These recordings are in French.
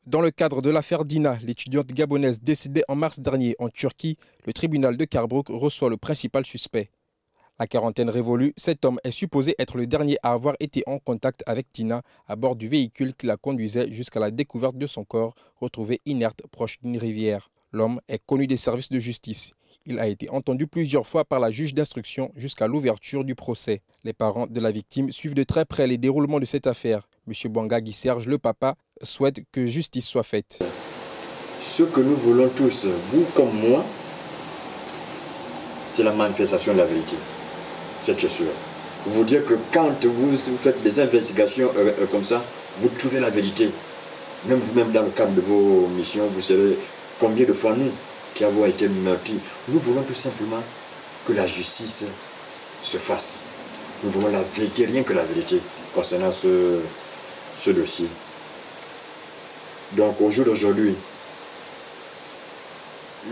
Dans le cadre de l'affaire Dina, l'étudiante gabonaise décédée en mars dernier en Turquie, le tribunal de Carbrouck reçoit le principal suspect. La quarantaine révolue, cet homme est supposé être le dernier à avoir été en contact avec Dina à bord du véhicule qui la conduisait jusqu'à la découverte de son corps, retrouvé inerte proche d'une rivière. L'homme est connu des services de justice. Il a été entendu plusieurs fois par la juge d'instruction jusqu'à l'ouverture du procès. Les parents de la victime suivent de très près les déroulements de cette affaire. M. Bouanga Guy Serge, le papa, souhaite que justice soit faite. Ce que nous voulons tous, vous comme moi, c'est la manifestation de la vérité. C'est sûr. Vous dire que quand vous faites des investigations comme ça, vous trouvez la vérité. Même vous-même dans le cadre de vos missions, vous savez combien de fois nous qui avons été meurtris. Nous voulons tout simplement que la justice se fasse. Nous voulons la vérité, rien que la vérité concernant ce dossier. Donc au jour d'aujourd'hui,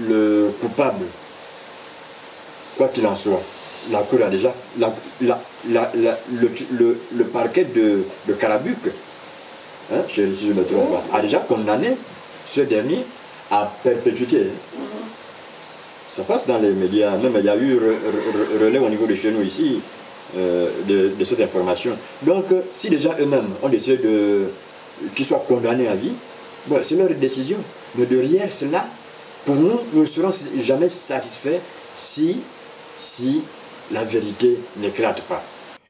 le coupable, quoi qu'il en soit, la Cour a déjà, le parquet de Carabuc, hein, si je ne me trompe pas, a déjà condamné ce dernier à perpétuité. Ça passe dans les médias, même il y a eu relais au niveau de chez nous ici de cette information. Donc si déjà eux-mêmes ont décidé qu'ils soient condamnés à vie, bon, c'est leur décision. Mais derrière cela, pour nous, nous ne serons jamais satisfaits si la vérité n'éclate pas.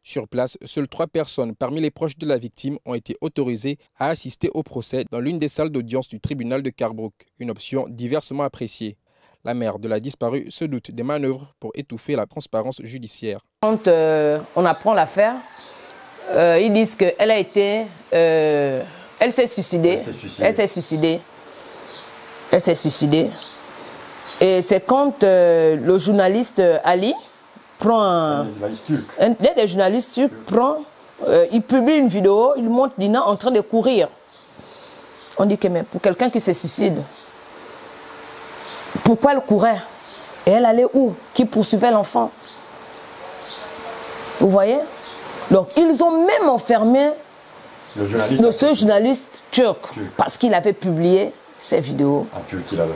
Sur place, seules 3 personnes parmi les proches de la victime ont été autorisées à assister au procès dans l'une des salles d'audience du tribunal de Carbrouck, une option diversement appréciée. La mère de la disparue se doute des manœuvres pour étouffer la transparence judiciaire. Quand on apprend l'affaire, ils disent qu'elle a été... elle s'est suicidée. Elle s'est suicidée. Et c'est quand le journaliste Ali prend un des journalistes turcs prend, il publie une vidéo, il montre Dina en train de courir. On dit que mais pour quelqu'un qui se suicide, pourquoi elle courait? Et elle allait où? Qui poursuivait l'enfant? Vous voyez? Donc ils ont même enfermé ce journaliste turc parce qu'il avait publié ces vidéos. En Turquie là-bas.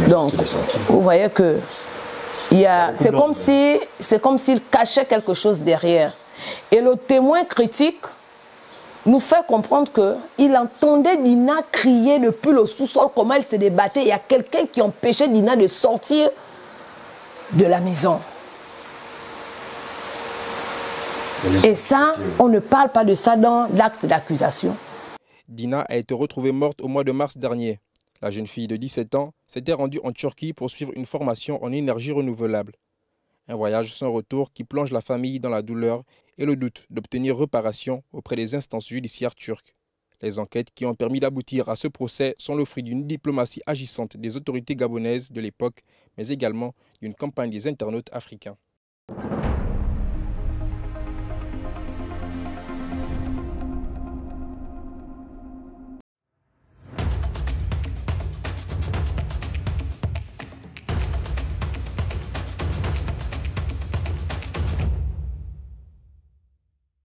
Donc, vous voyez que c'est comme s'il cachait quelque chose derrière. Et le témoin critique nous fait comprendre qu'il entendait Dina crier depuis le sous-sol, comment elle se débattait. Il y a quelqu'un qui empêchait Dina de sortir de la maison. Et ça, on ne parle pas de ça dans l'acte d'accusation. Dina a été retrouvée morte au mois de mars dernier. La jeune fille de 17 ans s'était rendue en Turquie pour suivre une formation en énergie renouvelable. Un voyage sans retour qui plonge la famille dans la douleur et le doute d'obtenir réparation auprès des instances judiciaires turques. Les enquêtes qui ont permis d'aboutir à ce procès sont le fruit d'une diplomatie agissante des autorités gabonaises de l'époque, mais également d'une campagne des internautes africains.